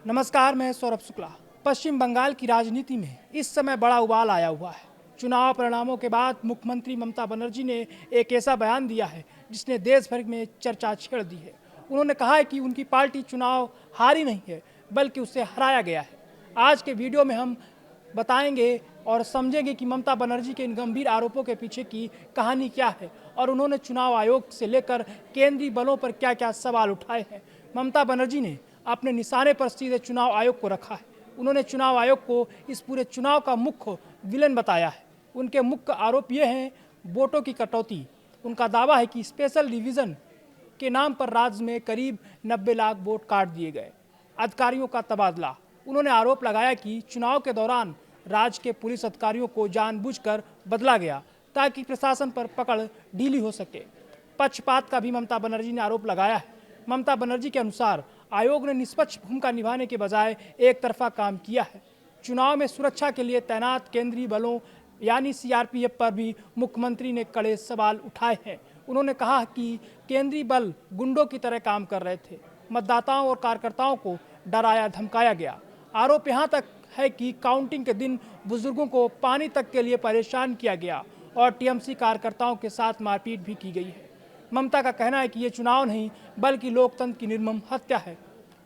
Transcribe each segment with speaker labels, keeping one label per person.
Speaker 1: नमस्कार, मैं सौरभ शुक्ला। पश्चिम बंगाल की राजनीति में इस समय बड़ा उबाल आया हुआ है। चुनाव परिणामों के बाद मुख्यमंत्री ममता बनर्जी ने एक ऐसा बयान दिया है जिसने देश भर में चर्चा छेड़ दी है। उन्होंने कहा है कि उनकी पार्टी चुनाव हारी नहीं है, बल्कि उसे हराया गया है। आज के वीडियो में हम बताएंगे और समझेंगे कि ममता बनर्जी के इन गंभीर आरोपों के पीछे की कहानी क्या है और उन्होंने चुनाव आयोग से लेकर केंद्रीय बलों पर क्या क्या सवाल उठाए हैं। ममता बनर्जी ने अपने निशाने पर सीधे चुनाव आयोग को रखा है। उन्होंने चुनाव आयोग को इस पूरे चुनाव का मुख्य विलेन बताया है। उनके मुख्य आरोप ये हैं वोटों की कटौती। उनका दावा है कि स्पेशल डिवीज़न के नाम पर राज्य में करीब 90 लाख वोट काट दिए गए। अधिकारियों का तबादला। उन्होंने आरोप लगाया कि चुनाव के दौरान राज्य के पुलिस अधिकारियों को जानबूझकर बदला गया ताकि प्रशासन पर पकड़ ढीली हो सके। पक्षपात का भी ममता बनर्जी ने आरोप लगाया है। ममता बनर्जी के अनुसार आयोग ने निष्पक्ष भूमिका निभाने के बजाय एक तरफा काम किया है। चुनाव में सुरक्षा के लिए तैनात केंद्रीय बलों यानी सीआरपीएफ पर भी मुख्यमंत्री ने कड़े सवाल उठाए हैं। उन्होंने कहा कि केंद्रीय बल गुंडों की तरह काम कर रहे थे। मतदाताओं और कार्यकर्ताओं को डराया धमकाया गया। आरोप यहाँ तक है कि काउंटिंग के दिन बुजुर्गों को पानी तक के लिए परेशान किया गया और टीएमसी कार्यकर्ताओं के साथ मारपीट भी की गई है। ममता का कहना है कि ये चुनाव नहीं बल्कि लोकतंत्र की निर्मम हत्या है।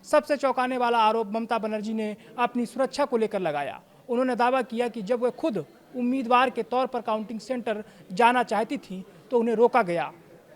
Speaker 1: सबसे चौंकाने वाला आरोप ममता बनर्जी ने अपनी सुरक्षा को लेकर लगाया। उन्होंने दावा किया कि जब वे खुद उम्मीदवार के तौर पर काउंटिंग सेंटर जाना चाहती थी तो उन्हें रोका गया।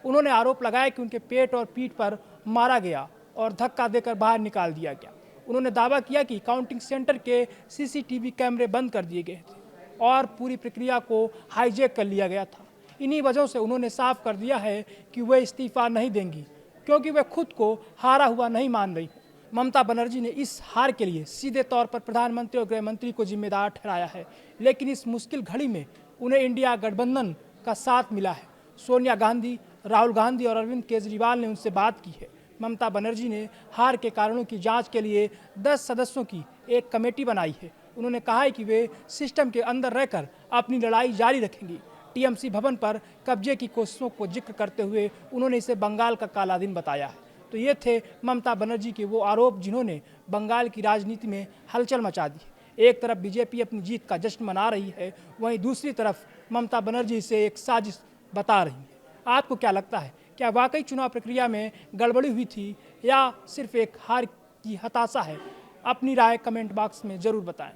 Speaker 1: उन्होंने आरोप लगाया कि उनके पेट और पीठ पर मारा गया और धक्का देकर बाहर निकाल दिया गया। उन्होंने दावा किया कि काउंटिंग सेंटर के सीसीटीवी कैमरे बंद कर दिए गए थे और पूरी प्रक्रिया को हाईजैक कर लिया गया था। इन्हीं वजहों से उन्होंने साफ कर दिया है कि वे इस्तीफा नहीं देंगी, क्योंकि वे खुद को हारा हुआ नहीं मान रही। ममता बनर्जी ने इस हार के लिए सीधे तौर पर प्रधानमंत्री और गृह मंत्री को जिम्मेदार ठहराया है, लेकिन इस मुश्किल घड़ी में उन्हें इंडिया गठबंधन का साथ मिला है। सोनिया गांधी, राहुल गांधी और अरविंद केजरीवाल ने उनसे बात की है। ममता बनर्जी ने हार के कारणों की जांच के लिए 10 सदस्यों की एक कमेटी बनाई है। उन्होंने कहा है कि वे सिस्टम के अंदर रहकर अपनी लड़ाई जारी रखेंगी। टीएमसी भवन पर कब्जे की कोशिशों को जिक्र करते हुए उन्होंने इसे बंगाल का काला दिन बताया है। तो ये थे ममता बनर्जी के वो आरोप जिन्होंने बंगाल की राजनीति में हलचल मचा दी है। एक तरफ बीजेपी अपनी जीत का जश्न मना रही है, वहीं दूसरी तरफ ममता बनर्जी इसे एक साजिश बता रही है। आपको क्या लगता है, क्या वाकई चुनाव प्रक्रिया में गड़बड़ी हुई थी या सिर्फ एक हार की हताशा है? अपनी राय कमेंट बॉक्स में ज़रूर बताएं।